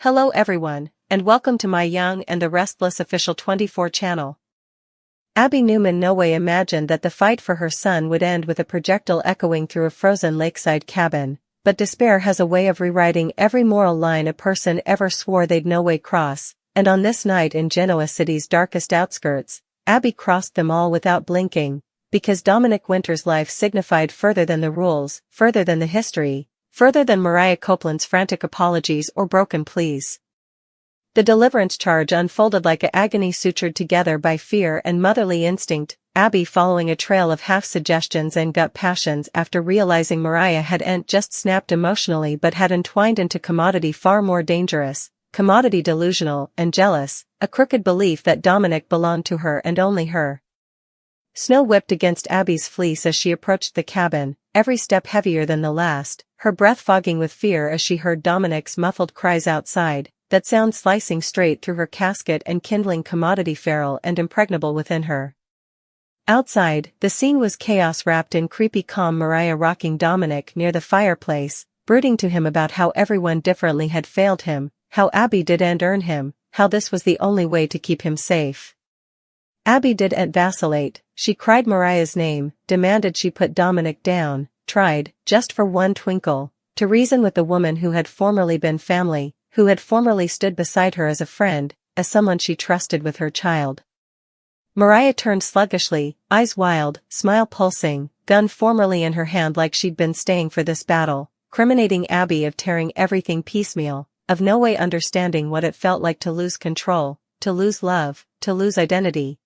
Hello everyone, and welcome to my Young and the Restless official 24 channel. Abby Newman no way imagined that the fight for her son would end with a projectile echoing through a frozen lakeside cabin, but despair has a way of rewriting every moral line a person ever swore they'd no way cross, and on this night in Genoa City's darkest outskirts, Abby crossed them all without blinking, because Dominic Winter's life signified further than the rules, further than the history, further than Mariah Copeland's frantic apologies or broken pleas. The deliverance charge unfolded like a agony sutured together by fear and motherly instinct, Abby following a trail of half-suggestions and gut passions after realizing Mariah hadn't just snapped emotionally but had entwined into commodity far more dangerous, commodity delusional and jealous, a crooked belief that Dominic belonged to her and only her. Snow whipped against Abby's fleece as she approached the cabin, every step heavier than the last, her breath fogging with fear as she heard Dominic's muffled cries outside, that sound slicing straight through her casket and kindling commodity feral and impregnable within her. Outside, the scene was chaos wrapped in creepy calm. Mariah rocking Dominic near the fireplace, brooding to him about how everyone differently had failed him, how Abby didn't earn him, how this was the only way to keep him safe. Abby didn't vacillate, she cried Mariah's name, demanded she put Dominic down, tried, just for one twinkle, to reason with the woman who had formerly been family, who had formerly stood beside her as a friend, as someone she trusted with her child. Mariah turned sluggishly, eyes wild, smile pulsing, gun formerly in her hand like she'd been staying for this battle, criminating Abby of tearing everything piecemeal, of no way understanding what it felt like to lose control, to lose love, to lose identity.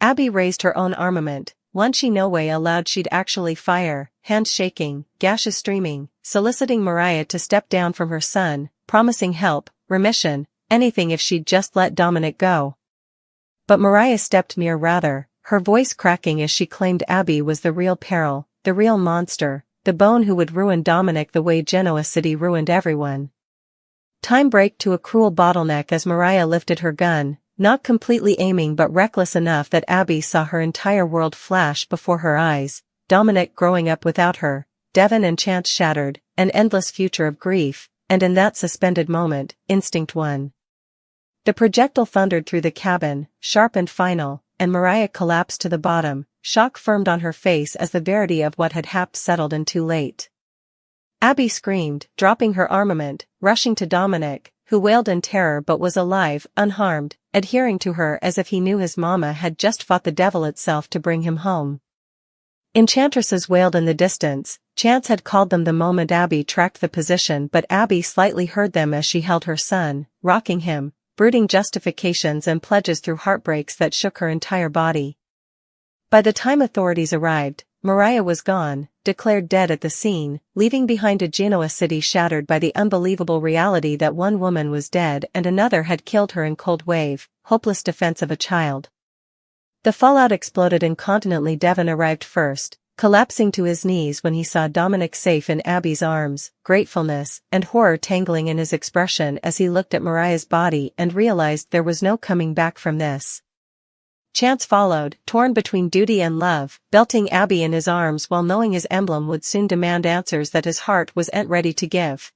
Abby raised her own armament, one she no way allowed she'd actually fire, hands shaking, gashes streaming, soliciting Mariah to step down from her son, promising help, remission, anything if she'd just let Dominic go. But Mariah stepped near rather, her voice cracking as she claimed Abby was the real peril, the real monster, the bone who would ruin Dominic the way Genoa City ruined everyone. Time braked to a cruel bottleneck as Mariah lifted her gun, not completely aiming but reckless enough that Abby saw her entire world flash before her eyes, Dominic growing up without her, Devon and Chance shattered, an endless future of grief, and in that suspended moment, instinct won. The projectile thundered through the cabin, sharp and final, and Mariah collapsed to the bottom, shock firmed on her face as the verity of what had happened settled in too late. Abby screamed, dropping her armament, rushing to Dominic, who wailed in terror but was alive, unharmed, adhering to her as if he knew his mama had just fought the devil itself to bring him home. Enchantresses wailed in the distance, Chance had called them the moment Abby tracked the position, but Abby slightly heard them as she held her son, rocking him, brooding justifications and pledges through heartbreaks that shook her entire body. By the time authorities arrived, Mariah was gone, declared dead at the scene, leaving behind a Genoa City shattered by the unbelievable reality that one woman was dead and another had killed her in cold wave, hopeless defense of a child. The fallout exploded incontinently. Devon arrived first, collapsing to his knees when he saw Dominic safe in Abby's arms, gratefulness and horror tangling in his expression as he looked at Mariah's body and realized there was no coming back from this. Chance followed, torn between duty and love, belting Abby in his arms while knowing his emblem would soon demand answers that his heart wasn't ready to give.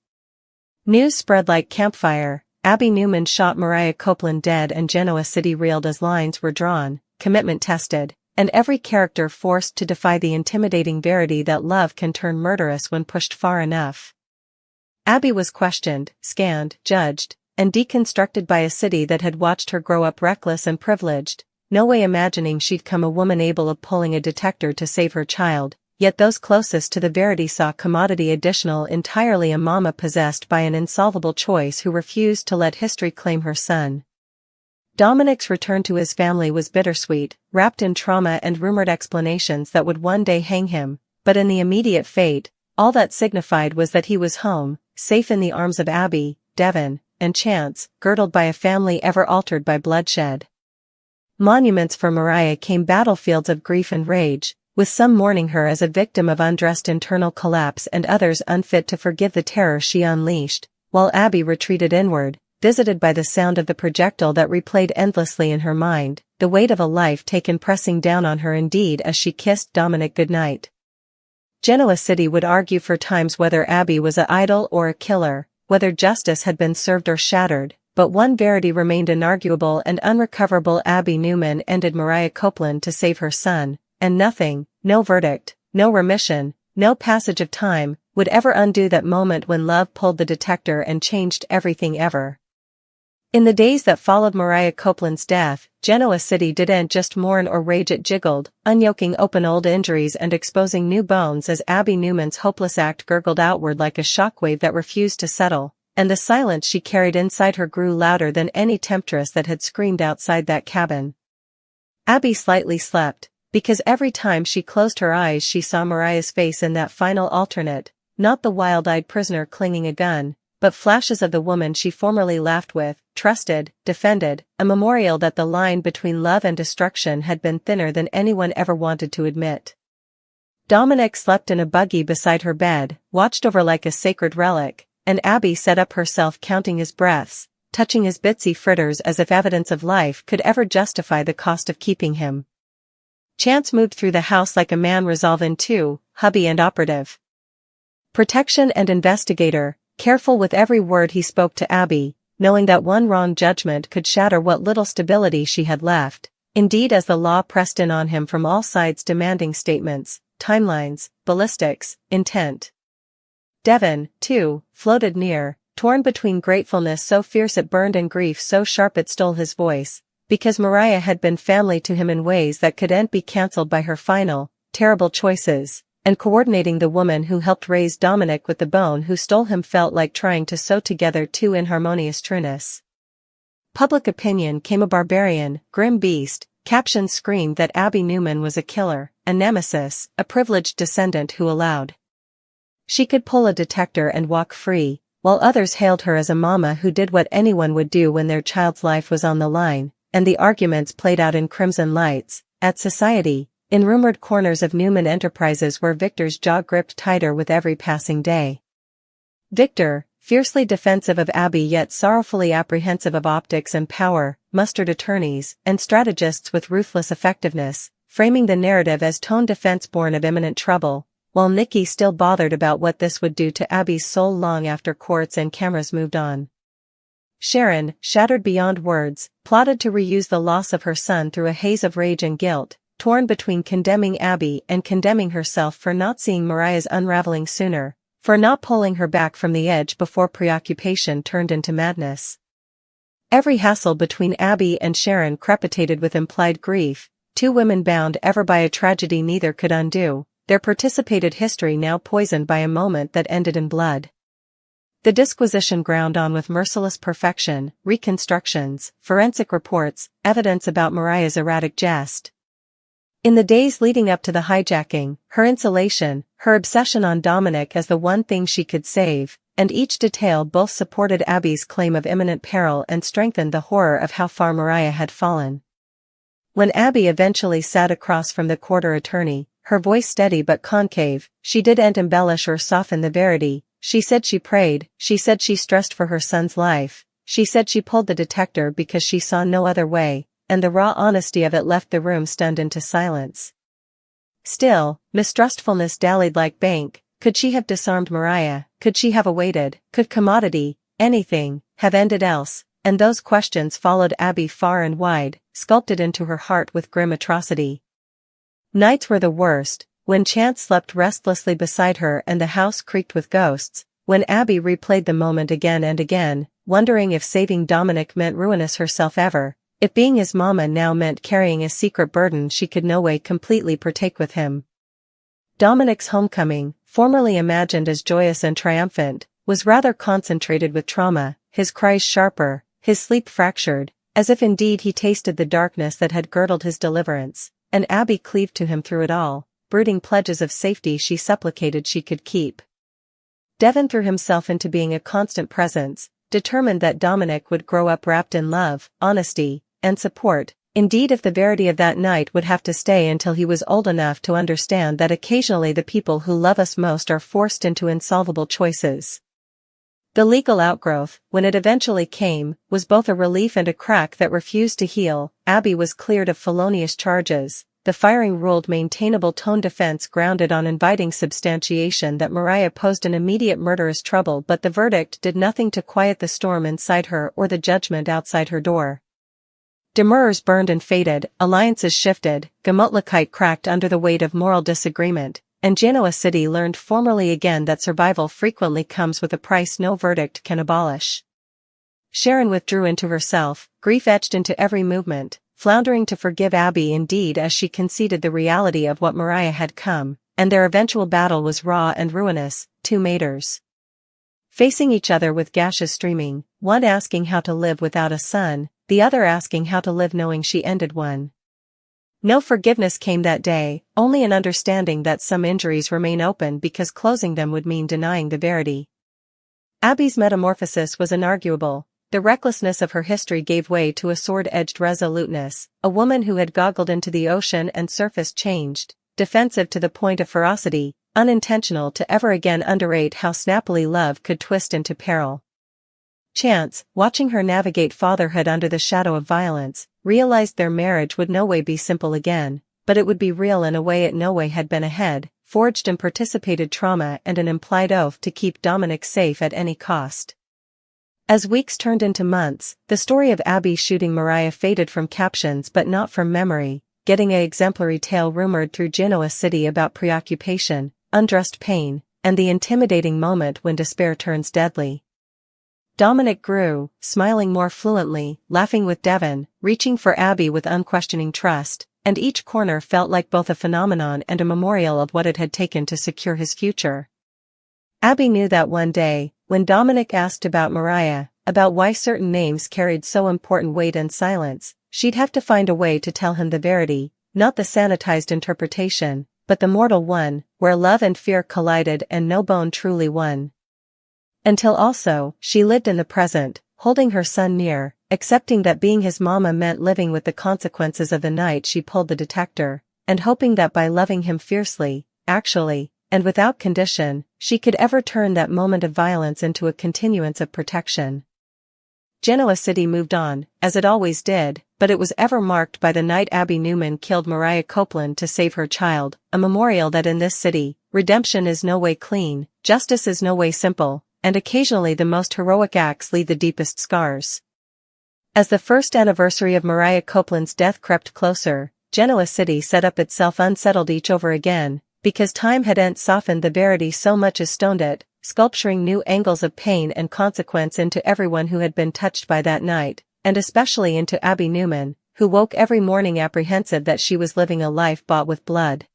News spread like campfire, Abby Newman shot Mariah Copeland dead and Genoa City reeled as lines were drawn, commitment tested, and every character forced to defy the intimidating verity that love can turn murderous when pushed far enough. Abby was questioned, scanned, judged, and deconstructed by a city that had watched her grow up reckless and privileged, no way imagining she'd come a woman able of pulling a detector to save her child, yet those closest to the verity saw commodity additional entirely a mama possessed by an insolvable choice who refused to let history claim her son. Dominic's return to his family was bittersweet, wrapped in trauma and rumored explanations that would one day hang him, but in the immediate fate, all that signified was that he was home, safe in the arms of Abby, Devon, and Chance, girdled by a family ever altered by bloodshed. Monuments for Mariah came battlefields of grief and rage, with some mourning her as a victim of undressed internal collapse and others unfit to forgive the terror she unleashed, while Abby retreated inward, visited by the sound of the projectile that replayed endlessly in her mind, the weight of a life taken pressing down on her indeed as she kissed Dominic goodnight. Genoa City would argue for times whether Abby was an idol or a killer, whether justice had been served or shattered, but one verity remained inarguable and unrecoverable: Abby Newman ended Mariah Copeland to save her son, and nothing, no verdict, no remission, no passage of time, would ever undo that moment when love pulled the detector and changed everything ever. In the days that followed Mariah Copeland's death, Genoa City didn't just mourn or rage, it jiggled, unyoking open old injuries and exposing new bones as Abby Newman's hopeless act gurgled outward like a shockwave that refused to settle, and the silence she carried inside her grew louder than any temptress that had screamed outside that cabin. Abby slightly slept, because every time she closed her eyes she saw Mariah's face in that final alternate, not the wild-eyed prisoner clinging a gun, but flashes of the woman she formerly laughed with, trusted, defended, a memorial that the line between love and destruction had been thinner than anyone ever wanted to admit. Dominic slept in a buggy beside her bed, watched over like a sacred relic, and Abby sat up herself counting his breaths, touching his bitsy fritters as if evidence of life could ever justify the cost of keeping him. Chance moved through the house like a man resolving to, hubby and operative. Protection and investigator, careful with every word he spoke to Abby, knowing that one wrong judgment could shatter what little stability she had left. Indeed, as the law pressed in on him from all sides demanding statements, timelines, ballistics, intent. Devon, too, floated near, torn between gratefulness so fierce it burned and grief so sharp it stole his voice, because Mariah had been family to him in ways that couldn't be cancelled by her final, terrible choices. And coordinating the woman who helped raise Dominic with the bone who stole him felt like trying to sew together two inharmonious trueness. Public opinion came a barbarian, grim beast, captions screamed that Abby Newman was a killer, a nemesis, a privileged descendant who allowed she could pull a detector and walk free, while others hailed her as a mama who did what anyone would do when their child's life was on the line, and the arguments played out in crimson lights, at society, in rumored corners of Newman Enterprises where Victor's jaw gripped tighter with every passing day. Victor, fiercely defensive of Abby yet sorrowfully apprehensive of optics and power, mustered attorneys and strategists with ruthless effectiveness, framing the narrative as tone defense born of imminent trouble, while Nikki still bothered about what this would do to Abby's soul long after courts and cameras moved on. Sharon, shattered beyond words, plotted to reuse the loss of her son through a haze of rage and guilt, torn between condemning Abby and condemning herself for not seeing Mariah's unraveling sooner, for not pulling her back from the edge before preoccupation turned into madness. Every hassle between Abby and Sharon crepitated with implied grief, two women bound ever by a tragedy neither could undo, their participated history now poisoned by a moment that ended in blood. The disquisition ground on with merciless perfection, reconstructions, forensic reports, evidence about Mariah's erratic jest. In the days leading up to the hijacking, her insulation, her obsession on Dominic as the one thing she could save, and each detail both supported Abby's claim of imminent peril and strengthened the horror of how far Mariah had fallen. When Abby eventually sat across from the quarter attorney, her voice steady but concave, she didn't embellish or soften the verity. She said she prayed, she said she stressed for her son's life, she said she pulled the detector because she saw no other way, and the raw honesty of it left the room stunned into silence. Still, mistrustfulness dallied like bank. Could she have disarmed Mariah? Could she have awaited? Could commodity, anything, have ended else? And those questions followed Abby far and wide, sculpted into her heart with grim atrocity. Nights were the worst, when Chance slept restlessly beside her and the house creaked with ghosts, when Abby replayed the moment again and again, wondering if saving Dominic meant ruinous herself ever, if being his mama now meant carrying a secret burden she could no way completely partake with him. Dominic's homecoming, formerly imagined as joyous and triumphant, was rather concentrated with trauma, his cries sharper, his sleep fractured, as if indeed he tasted the darkness that had girdled his deliverance, and Abby cleaved to him through it all, brooding pledges of safety she supplicated she could keep. Devon threw himself into being a constant presence, determined that Dominic would grow up wrapped in love, honesty, and support. Indeed, if the verity of that night would have to stay until he was old enough to understand that occasionally the people who love us most are forced into insolvable choices. The legal outgrowth, when it eventually came, was both a relief and a crack that refused to heal. Abby was cleared of felonious charges, the firing ruled maintainable tone defense grounded on inviting substantiation that Mariah posed an immediate murderous trouble, but the verdict did nothing to quiet the storm inside her or the judgment outside her door. Demurrers burned and faded, alliances shifted, Gemütlichkeit cracked under the weight of moral disagreement, and Genoa City learned formally again that survival frequently comes with a price no verdict can abolish. Sharon withdrew into herself, grief etched into every movement, floundering to forgive Abby indeed as she conceded the reality of what Mariah had come, and their eventual battle was raw and ruinous, two maters facing each other with gashes streaming, one asking how to live without a son, the other asking how to live knowing she ended one. No forgiveness came that day, only an understanding that some injuries remain open because closing them would mean denying the verity. Abby's metamorphosis was inarguable. The recklessness of her history gave way to a sword-edged resoluteness, a woman who had goggled into the ocean and surfaced changed, defensive to the point of ferocity, unintentional to ever again underrate how snappily love could twist into peril. Chance, watching her navigate fatherhood under the shadow of violence, realized their marriage would no way be simple again, but it would be real in a way it no way had been ahead, forged in participated trauma and an implied oath to keep Dominic safe at any cost. As weeks turned into months, the story of Abby shooting Mariah faded from captions but not from memory, getting an exemplary tale rumored through Genoa City about preoccupation, undressed pain, and the intimidating moment when despair turns deadly. Dominic grew, smiling more fluently, laughing with Devon, reaching for Abby with unquestioning trust, and each corner felt like both a phenomenon and a memorial of what it had taken to secure his future. Abby knew that one day, when Dominic asked about Mariah, about why certain names carried so important weight and silence, she'd have to find a way to tell him the verity, not the sanitized interpretation, but the mortal one, where love and fear collided and no bone truly won. Until also, she lived in the present, holding her son near, accepting that being his mama meant living with the consequences of the night she pulled the detector, and hoping that by loving him fiercely, actually, and without condition, she could ever turn that moment of violence into a continuance of protection. Genoa City moved on, as it always did, but it was ever marked by the night Abby Newman killed Mariah Copeland to save her child, a memorial that in this city, redemption is no way clean, justice is no way simple, and occasionally the most heroic acts leave the deepest scars. As the first anniversary of Mariah Copeland's death crept closer, Genoa City set up itself unsettled each over again, because time hadn't softened the verity so much as stoned it, sculpturing new angles of pain and consequence into everyone who had been touched by that night, and especially into Abby Newman, who woke every morning apprehensive that she was living a life bought with blood.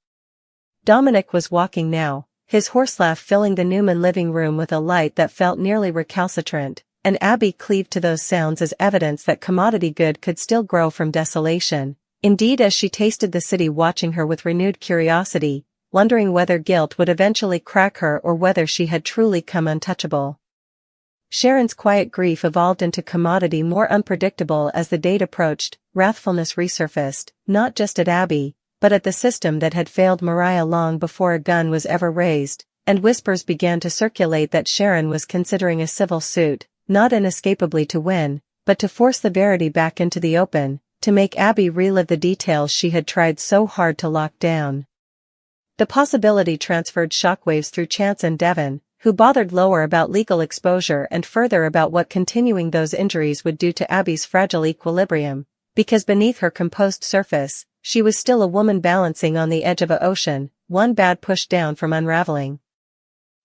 Dominic was walking now, his horse laugh filling the Newman living room with a light that felt nearly recalcitrant, and Abby cleaved to those sounds as evidence that commodity good could still grow from desolation. Indeed, as she tasted the city watching her with renewed curiosity, wondering whether guilt would eventually crack her or whether she had truly come untouchable. Sharon's quiet grief evolved into commodity more unpredictable as the date approached, wrathfulness resurfaced, not just at Abby, but at the system that had failed Mariah long before a gun was ever raised, and whispers began to circulate that Sharon was considering a civil suit, not inescapably to win, but to force the verity back into the open, to make Abby relive the details she had tried so hard to lock down. The possibility transferred shockwaves through Chance and Devon, who bothered lower about legal exposure and further about what continuing those injuries would do to Abby's fragile equilibrium, because beneath her composed surface, she was still a woman balancing on the edge of an ocean, one bad push down from unraveling.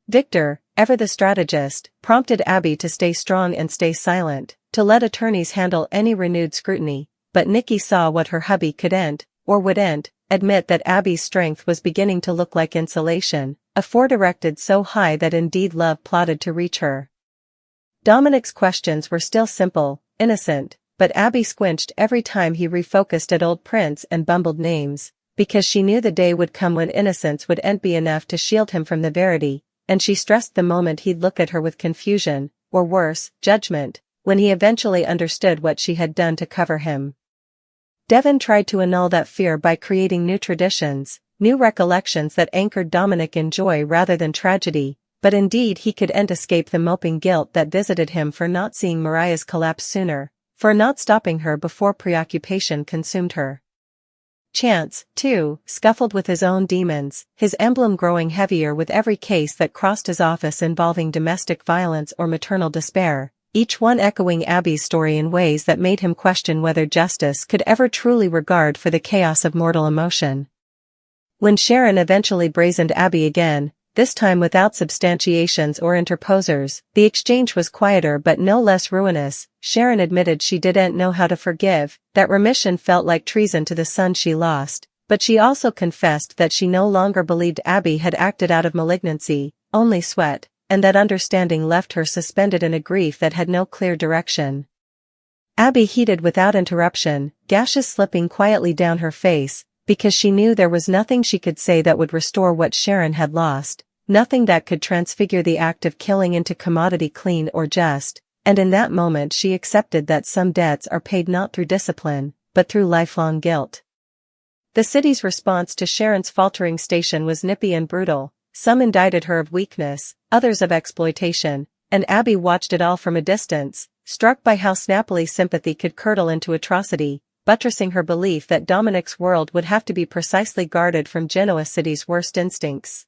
Victor, ever the strategist, prompted Abby to stay strong and stay silent, to let attorneys handle any renewed scrutiny, but Nikki saw what her hubby couldn't, or wouldn't, admit that Abby's strength was beginning to look like insulation, a fort erected so high that indeed love plotted to reach her. Dominic's questions were still simple, innocent, but Abby squinched every time he refocused at old prints and bumbled names, because she knew the day would come when innocence wouldn't be enough to shield him from the verity, and she stressed the moment he'd look at her with confusion, or worse, judgment, when he eventually understood what she had done to cover him. Devon tried to annul that fear by creating new traditions, new recollections that anchored Dominic in joy rather than tragedy, but indeed he couldn't escape the moping guilt that visited him for not seeing Mariah's collapse sooner, for not stopping her before preoccupation consumed her. Chance, too, scuffled with his own demons, his emblem growing heavier with every case that crossed his office involving domestic violence or maternal despair, each one echoing Abby's story in ways that made him question whether justice could ever truly regard for the chaos of mortal emotion. When Sharon eventually brazened Abby again, this time without substantiations or interposers, the exchange was quieter but no less ruinous. Sharon admitted she didn't know how to forgive, that remission felt like treason to the son she lost, but she also confessed that she no longer believed Abby had acted out of malignancy, only sweat, and that understanding left her suspended in a grief that had no clear direction. Abby heated without interruption, gashes slipping quietly down her face, because she knew there was nothing she could say that would restore what Sharon had lost. Nothing that could transfigure the act of killing into commodity clean or just, and in that moment she accepted that some debts are paid not through discipline, but through lifelong guilt. The city's response to Sharon's faltering station was nippy and brutal. Some indicted her of weakness, others of exploitation, and Abby watched it all from a distance, struck by how snappily sympathy could curdle into atrocity, buttressing her belief that Dominic's world would have to be precisely guarded from Genoa City's worst instincts.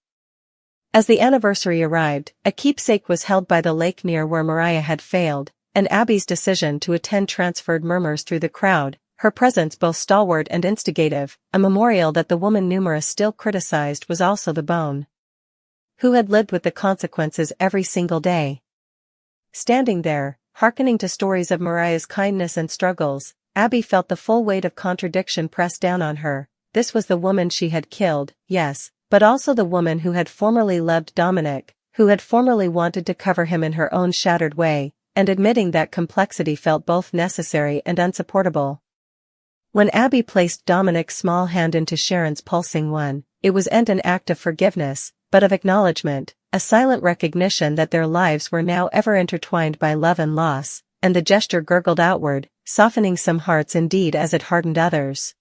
As the anniversary arrived, a keepsake was held by the lake near where Mariah had failed, and Abby's decision to attend transferred murmurs through the crowd, her presence both stalwart and instigative, a memorial that the woman numerous still criticized was also the bone who had lived with the consequences every single day. Standing there, hearkening to stories of Mariah's kindness and struggles, Abby felt the full weight of contradiction press down on her. This was the woman she had killed, yes, but also the woman who had formerly loved Dominic, who had formerly wanted to cover him in her own shattered way, and admitting that complexity felt both necessary and unsupportable. When Abby placed Dominic's small hand into Sharon's pulsing one, it wasn't an act of forgiveness, but of acknowledgement, a silent recognition that their lives were now ever intertwined by love and loss, and the gesture gurgled outward, softening some hearts indeed as it hardened others.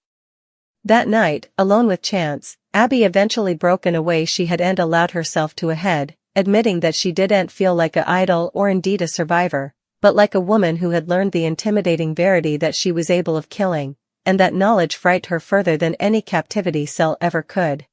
That night, alone with Chance, Abby eventually broke in a way she hadn't allowed herself to ahead, admitting that she didn't feel like an idol or indeed a survivor, but like a woman who had learned the intimidating verity that she was able of killing, and that knowledge frightened her further than any captivity cell ever could.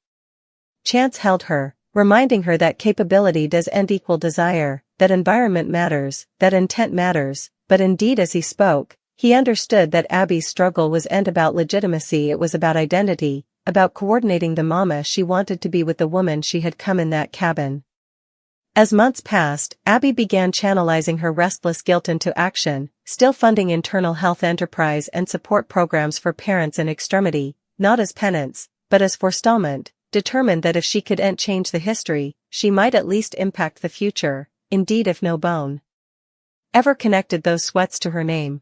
Chance held her, reminding her that capability doesn't equal desire, that environment matters, that intent matters, but indeed as he spoke, he understood that Abby's struggle wasn't about legitimacy, it was about identity, about coordinating the mama she wanted to be with the woman she had come in that cabin. As months passed, Abby began channelizing her restless guilt into action, still funding internal health enterprise and support programs for parents in extremity, not as penance, but as forestallment, determined that if she couldn't change the history, she might at least impact the future, indeed if no bone ever connected those sweats to her name.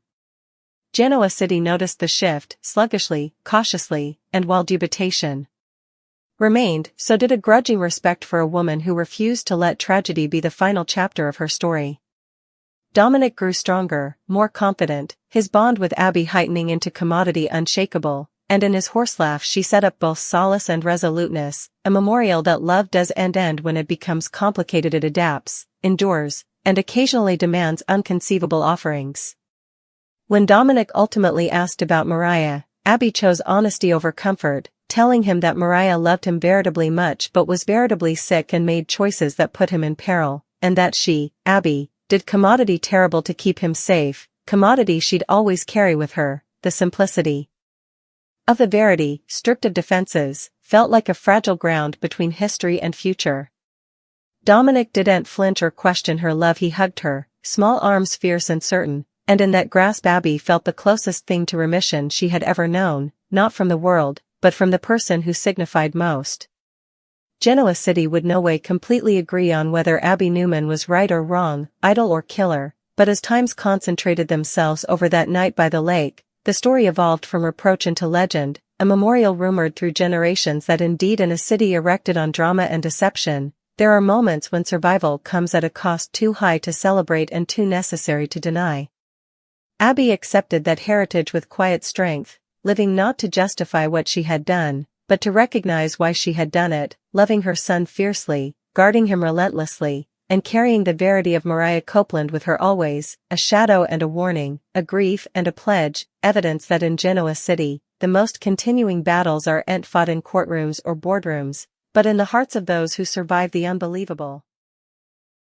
Genoa City noticed the shift, sluggishly, cautiously, and while dubitation remained, so did a grudging respect for a woman who refused to let tragedy be the final chapter of her story. Dominic grew stronger, more confident, his bond with Abby heightening into commodity unshakable, and in his horse laugh she set up both solace and resoluteness, a memorial that love doesn't end when it becomes complicated, it adapts, endures, and occasionally demands unconceivable offerings. When Dominic ultimately asked about Mariah, Abby chose honesty over comfort, telling him that Mariah loved him veritably much but was veritably sick and made choices that put him in peril, and that she, Abby, did commodity terrible to keep him safe, commodity she'd always carry with her. The simplicity of the verity, stripped of defenses, felt like a fragile ground between history and future. Dominic didn't flinch or question her love, he hugged her, small arms fierce and certain, and in that grasp Abby felt the closest thing to remission she had ever known, not from the world, but from the person who signified most. Genoa City would no way completely agree on whether Abby Newman was right or wrong, idol or killer, but as times concentrated themselves over that night by the lake, the story evolved from reproach into legend, a memorial rumored through generations that indeed in a city erected on drama and deception, there are moments when survival comes at a cost too high to celebrate and too necessary to deny. Abby accepted that heritage with quiet strength, living not to justify what she had done, but to recognize why she had done it, loving her son fiercely, guarding him relentlessly, and carrying the verity of Mariah Copeland with her always, a shadow and a warning, a grief and a pledge, evidence that in Genoa City, the most continuing battles aren't fought in courtrooms or boardrooms, but in the hearts of those who survive the unbelievable.